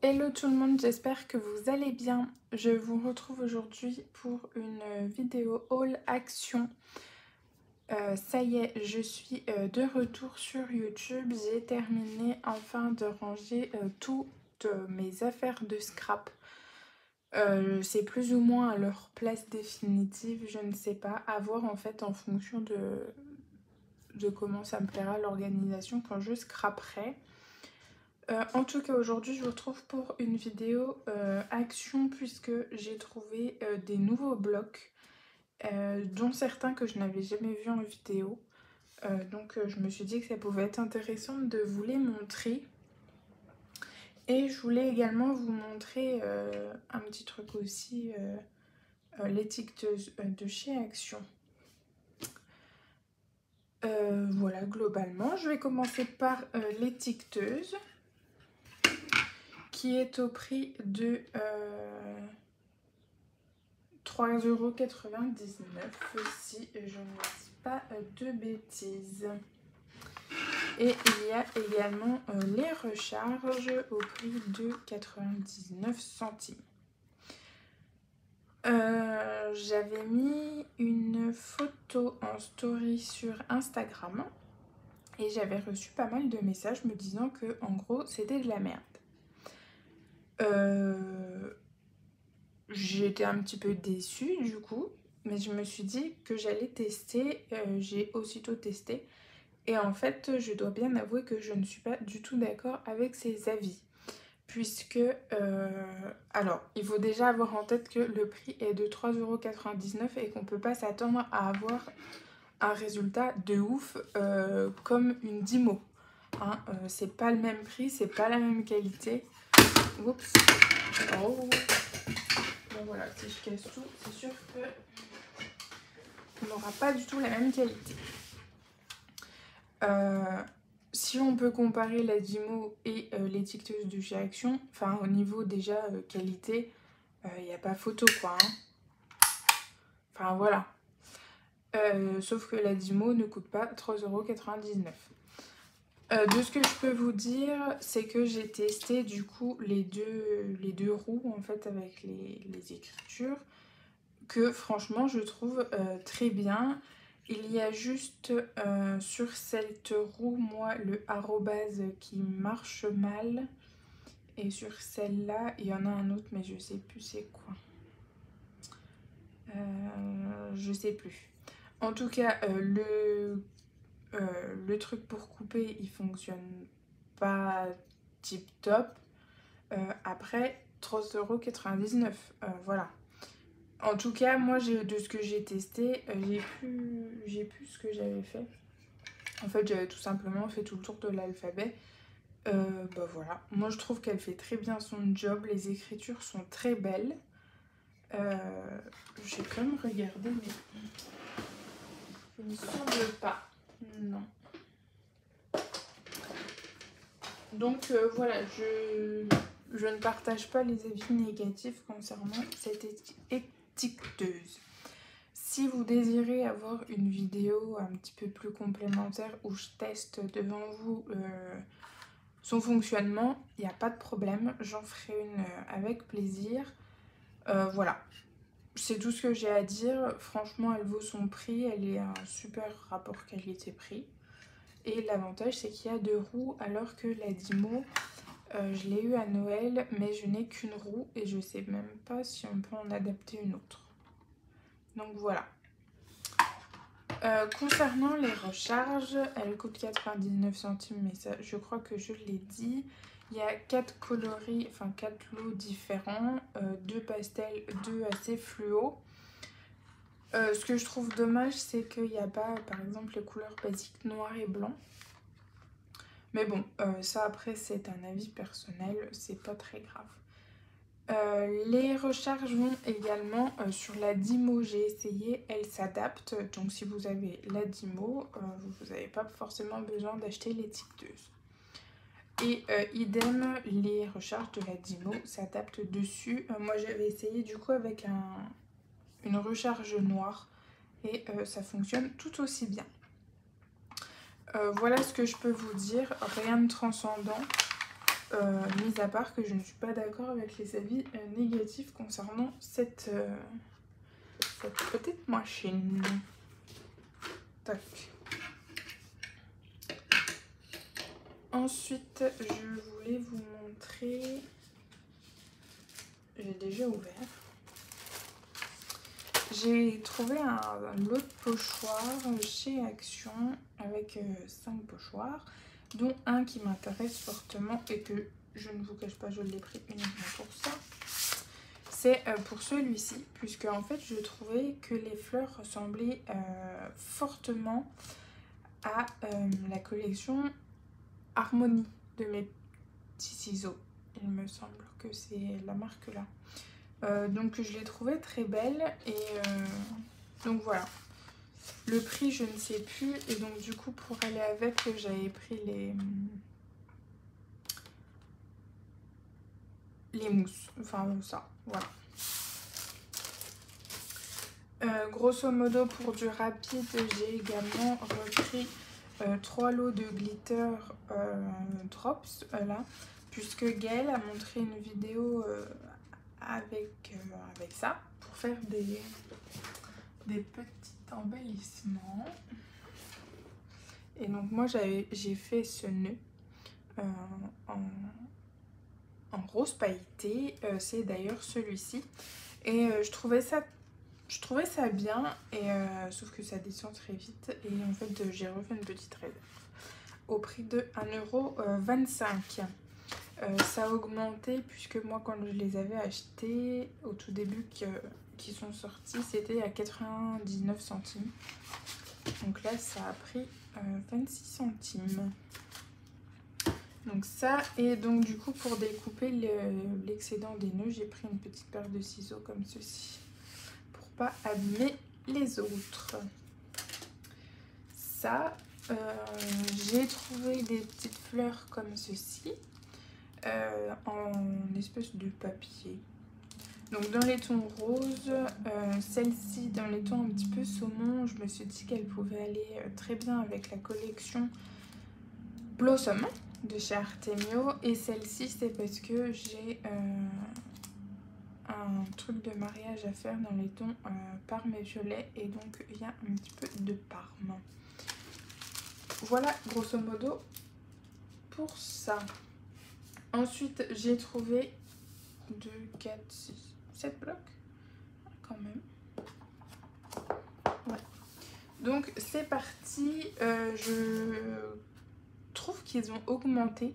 Hello tout le monde, j'espère que vous allez bien. Je vous retrouve aujourd'hui pour une vidéo haul action. Ça y est, je suis de retour sur YouTube. J'ai terminé enfin de ranger toutes mes affaires de scrap. C'est plus ou moins à leur place définitive, je ne sais pas. À voir en fait en fonction de comment ça me plaira l'organisation quand je scraperai. En tout cas aujourd'hui je vous retrouve pour une vidéo action puisque j'ai trouvé des nouveaux blocs dont certains que je n'avais jamais vus en vidéo. Donc je me suis dit que ça pouvait être intéressant de vous les montrer. Et je voulais également vous montrer un petit truc aussi, l'étiqueteuse de chez Action. Voilà, globalement, je vais commencer par l'étiqueteuse qui est au prix de 3,99 € si je ne dis pas de bêtises. Et il y a également les recharges au prix de 99 centimes. J'avais mis une photo en story sur Instagram et j'avais reçu pas mal de messages me disant que en gros c'était de la merde. J'étais un petit peu déçue du coup, mais je me suis dit que j'allais tester. J'ai aussitôt testé et en fait je dois bien avouer que je ne suis pas du tout d'accord avec ces avis. Puisque, alors, il faut déjà avoir en tête que le prix est de 3,99 € et qu'on ne peut pas s'attendre à avoir un résultat de ouf comme une Dymo. Hein, c'est pas le même prix, c'est pas la même qualité. Oups. Oh. Bon voilà, si je casse tout, c'est sûr que on n'aura pas du tout la même qualité. Si on peut comparer la Dymo et l'étiqueteuse de chez Action, enfin au niveau déjà qualité, il n'y a pas photo quoi. Hein. Enfin voilà. Sauf que la Dymo ne coûte pas 3,99 €. De ce que je peux vous dire, c'est que j'ai testé du coup les deux roues en fait avec les écritures, que franchement je trouve très bien. Il y a juste sur cette roue, moi, le arrobase qui marche mal. Et sur celle-là, il y en a un autre, mais je sais plus c'est quoi. Je sais plus. En tout cas, le truc pour couper, il fonctionne pas tip top. Après, 3,99 €. Voilà. En tout cas, moi, de ce que j'ai testé, j'ai plus ce que j'avais fait. En fait, j'avais tout simplement fait tout le tour de l'alphabet. Bah voilà. Moi, je trouve qu'elle fait très bien son job. Les écritures sont très belles. J'ai quand même regardé, mais il ne semble pas. Non. Donc voilà, je ne partage pas les avis négatifs concernant cette étiqueteuse. Si vous désirez avoir une vidéo un petit peu plus complémentaire où je teste devant vous son fonctionnement, il n'y a pas de problème, j'en ferai une avec plaisir. Voilà, c'est tout ce que j'ai à dire. Franchement, elle vaut son prix, elle est un super rapport qualité-prix. Et l'avantage, c'est qu'il y a 2 roues, alors que la Dymo, je l'ai eu à Noël, mais je n'ai qu'une roue et je sais même pas si on peut en adapter une autre. Donc voilà. Concernant les recharges, elles coûtent 99 centimes, mais ça, je crois que je l'ai dit. Il y a 4 coloris, enfin 4 lots différents, 2 pastels, 2 assez fluo. Ce que je trouve dommage, c'est qu'il n'y a pas, par exemple, les couleurs basiques noir et blanc. Mais bon, ça après c'est un avis personnel, c'est pas très grave. Les recharges vont également sur la Dymo, j'ai essayé, elle s'adapte. Donc si vous avez la Dymo, vous n'avez pas forcément besoin d'acheter l'étiqueteuse. Et idem, les recharges de la Dymo s'adaptent dessus. Moi j'avais essayé du coup avec une recharge noire et ça fonctionne tout aussi bien. Voilà ce que je peux vous dire, rien de transcendant. mis à part que je ne suis pas d'accord avec les avis négatifs concernant cette petite machine. Tac. Ensuite, je voulais vous montrer... J'ai déjà ouvert. J'ai trouvé un lot de pochoirs chez Action avec 5 pochoirs, dont un qui m'intéresse fortement et que je ne vous cache pas, je l'ai pris uniquement pour ça. C'est pour celui-ci, puisque en fait je trouvais que les fleurs ressemblaient fortement à la collection Harmonie de mes petits ciseaux. Il me semble que c'est la marque là. Donc je l'ai trouvée très belle et donc voilà. Le prix je ne sais plus et donc du coup pour aller avec j'avais pris les mousses, enfin ça, voilà. Grosso modo pour du rapide j'ai également repris 3 lots de glitter drops là, puisque Gaëlle a montré une vidéo avec ça pour faire des petits embellissements. Et donc moi j'ai fait ce nœud en rose pailleté, c'est d'ailleurs celui-ci. Et je trouvais ça bien, et sauf que ça descend très vite. Et en fait j'ai refait une petite réserve au prix de 1,25 €. Ça a augmenté puisque moi quand je les avais achetés au tout début qui sont sortis, c'était à 99 centimes. Donc là ça a pris 26 centimes. Donc ça, et donc du coup pour découper l'excédent des nœuds, j'ai pris une petite paire de ciseaux comme ceci pour pas abîmer les autres. Ça, j'ai trouvé des petites fleurs comme ceci en espèce de papier. Donc dans les tons roses, celle-ci dans les tons un petit peu saumon, je me suis dit qu'elle pouvait aller très bien avec la collection Blossom de chez Artemio. Et celle-ci c'est parce que j'ai un truc de mariage à faire dans les tons parme et violet, et donc il y a un petit peu de parme. Voilà grosso modo pour ça. Ensuite j'ai trouvé 2, 4, 6, 7 blocs quand même. Ouais. Donc c'est parti. Je trouve qu'ils ont augmenté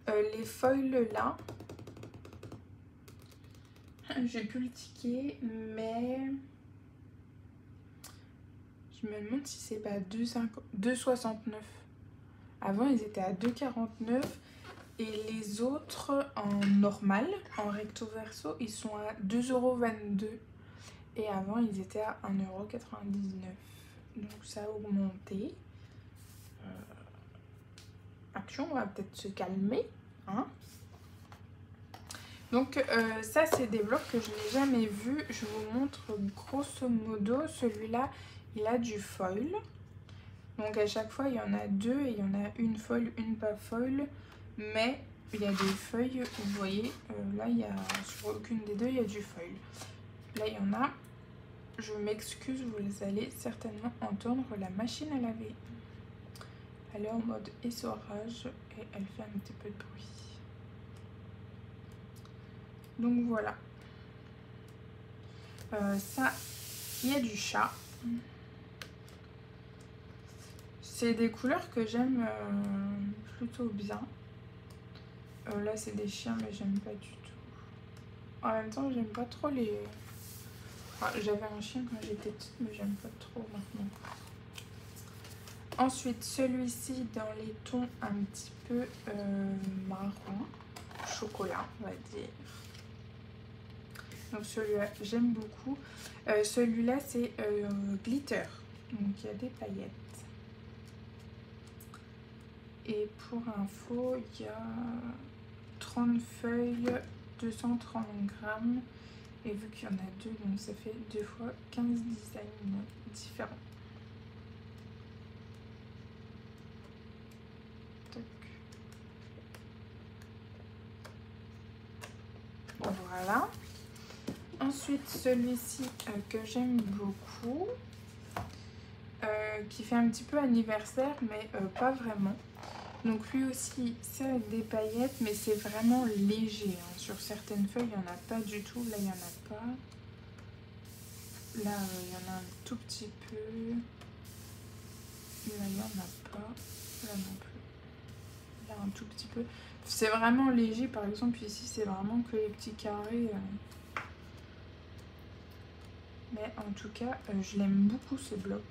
les foils là. J'ai plus le ticket, mais je me demande si c'est pas 2,69. Avant ils étaient à 2,49. Et les autres en normal, en recto verso, ils sont à 2,22 €. Et avant ils étaient à 1,99 €. Donc ça a augmenté. Action, on va peut-être se calmer, hein. Donc ça c'est des blocs que je n'ai jamais vus. Je vous montre grosso modo. Celui-là il a du foil. Donc à chaque fois il y en a 2 et il y en a une foil, une pas foil. Mais il y a des feuilles, vous voyez, là il y a sur aucune des deux il y a du foil. Là il y en a. Je m'excuse, vous allez certainement entendre la machine à laver. Elle est en mode essorage et elle fait un petit peu de bruit. Donc voilà. Ça, il y a du chat. C'est des couleurs que j'aime plutôt bien. Là c'est des chiens mais j'aime pas du tout. En même temps j'aime pas trop les... Enfin, j'avais un chien quand j'étais petite mais j'aime pas trop maintenant. Ensuite celui-ci dans les tons un petit peu marron, chocolat on va dire. Donc celui-là j'aime beaucoup. Celui-là c'est glitter, donc il y a des paillettes. Et pour info il y a 30 feuilles, 230 grammes. Et vu qu'il y en a 2, donc ça fait 2 fois 15 designs différents. Voilà. Ensuite, celui-ci que j'aime beaucoup, qui fait un petit peu anniversaire, mais pas vraiment. Donc lui aussi, c'est avec des paillettes, mais c'est vraiment léger. Hein. Sur certaines feuilles, il n'y en a pas du tout. Là, il n'y en a pas. Là, il y en a un tout petit peu. Là, il n'y en a pas. Là non plus. Là, un tout petit peu. C'est vraiment léger. Par exemple, ici, c'est vraiment que les petits carrés. Mais en tout cas, je l'aime beaucoup ce bloc.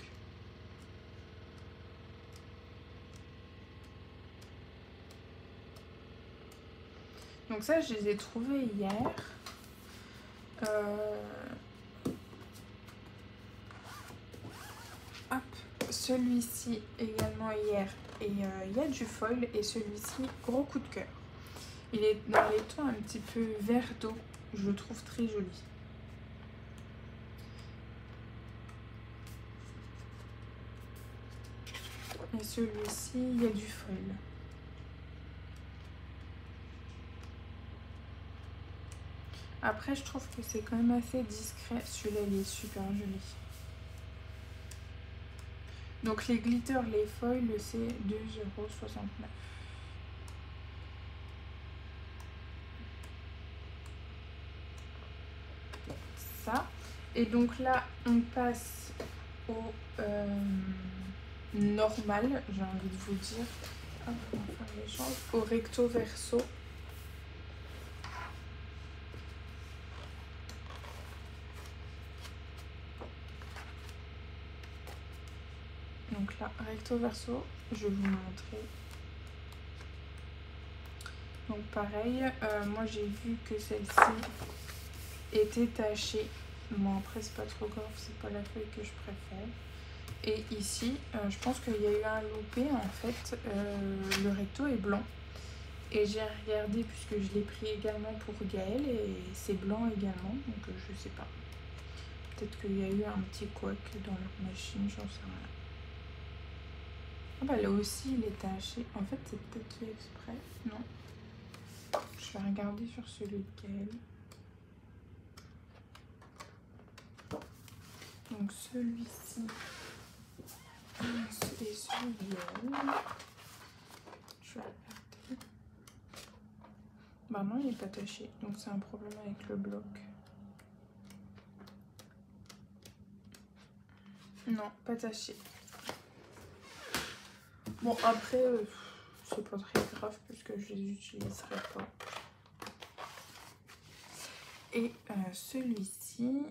Donc ça, je les ai trouvés hier. Hop, celui-ci également hier. Et il y a du foil. Et celui-ci, gros coup de cœur. Il est dans les tons un petit peu vert d'eau. Je le trouve très joli. Et celui-ci, il y a du foil. Après, je trouve que c'est quand même assez discret. Celui-là, il est super joli. Donc, les glitters, les foils, c'est 2,69 €. Ça. Et donc là, on passe au normal, j'ai envie de vous dire. Hop, on va faire l'échange. Au recto verso. Donc là, recto verso, je vais vous montrer. Donc pareil, moi j'ai vu que celle-ci était tachée. Bon après c'est pas trop grave, c'est pas la feuille que je préfère. Et ici, je pense qu'il y a eu un loupé en fait. Le recto est blanc. Et j'ai regardé puisque je l'ai pris également pour Gaëlle et c'est blanc également. Donc je sais pas. Peut-être qu'il y a eu un petit couac dans leur machine, j'en sais rien. Ah bah là aussi il est taché. En fait c'est peut-être fait exprès. Non. Je vais regarder sur celui de Gaëlle. Donc celui-ci et celui-là. Je vais regarder. Bah non, il n'est pas taché. Donc c'est un problème avec le bloc. Non, pas taché. Bon après, c'est pas très grave puisque je les utiliserai pas. Et celui-ci.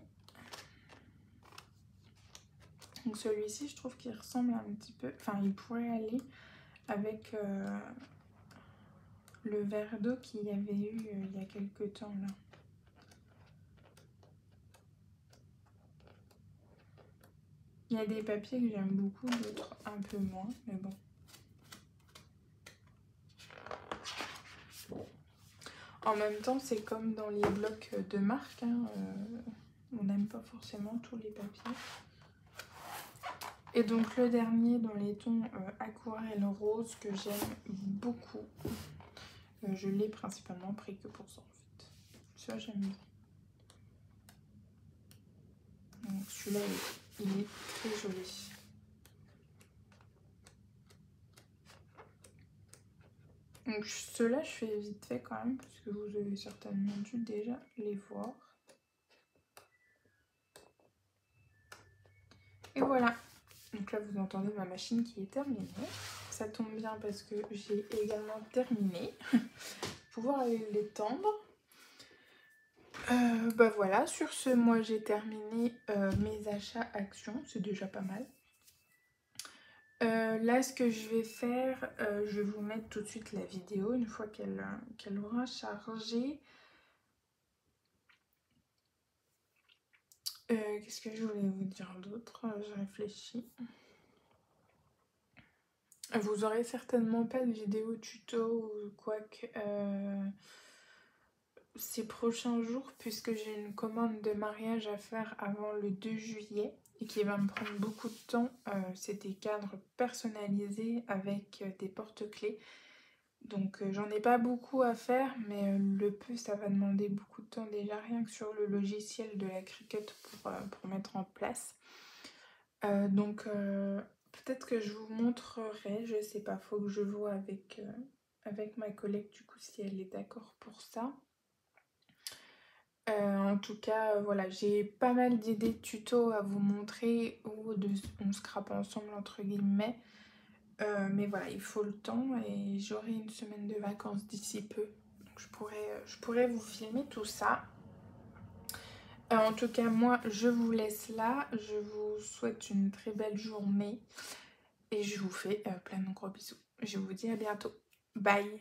Donc celui-ci, je trouve qu'il ressemble un petit peu... Enfin, il pourrait aller avec le verre d'eau qu'il y avait eu il y a quelques temps, là. Il y a des papiers que j'aime beaucoup, d'autres un peu moins, mais bon. En même temps, c'est comme dans les blocs de marque, hein, on n'aime pas forcément tous les papiers. Et donc le dernier dans les tons aquarelle rose que j'aime beaucoup. Je l'ai principalement pris que pour ça en fait. Ça j'aime bien. Donc celui-là il est très joli. Donc ceux-là je fais vite fait quand même parce que vous avez certainement dû déjà les voir. Et voilà. Donc là vous entendez ma machine qui est terminée. Ça tombe bien parce que j'ai également terminé. Pouvoir aller l'étendre. Bah voilà, sur ce, moi j'ai terminé mes achats actions, c'est déjà pas mal. Là, ce que je vais faire, je vais vous mettre tout de suite la vidéo une fois qu'elle aura chargé. Qu'est-ce que je voulais vous dire d'autre? Je réfléchis. Vous aurez certainement pas de vidéo tuto ou quoi que ces prochains jours puisque j'ai une commande de mariage à faire avant le 2 juillet et qui va me prendre beaucoup de temps. C'est des cadres personnalisés avec des porte-clés. Donc j'en ai pas beaucoup à faire, mais le peu ça va demander beaucoup de temps déjà rien que sur le logiciel de la Cricut pour mettre en place. Donc peut-être que je vous montrerai, je sais pas, faut que je vois avec ma collègue du coup si elle est d'accord pour ça. En tout cas, voilà, j'ai pas mal d'idées de tutos à vous montrer ou on scrape ensemble entre guillemets. Mais voilà, il faut le temps et j'aurai une semaine de vacances d'ici peu. Donc je pourrais vous filmer tout ça. En tout cas, moi, je vous laisse là. Je vous souhaite une très belle journée et je vous fais plein de gros bisous. Je vous dis à bientôt. Bye!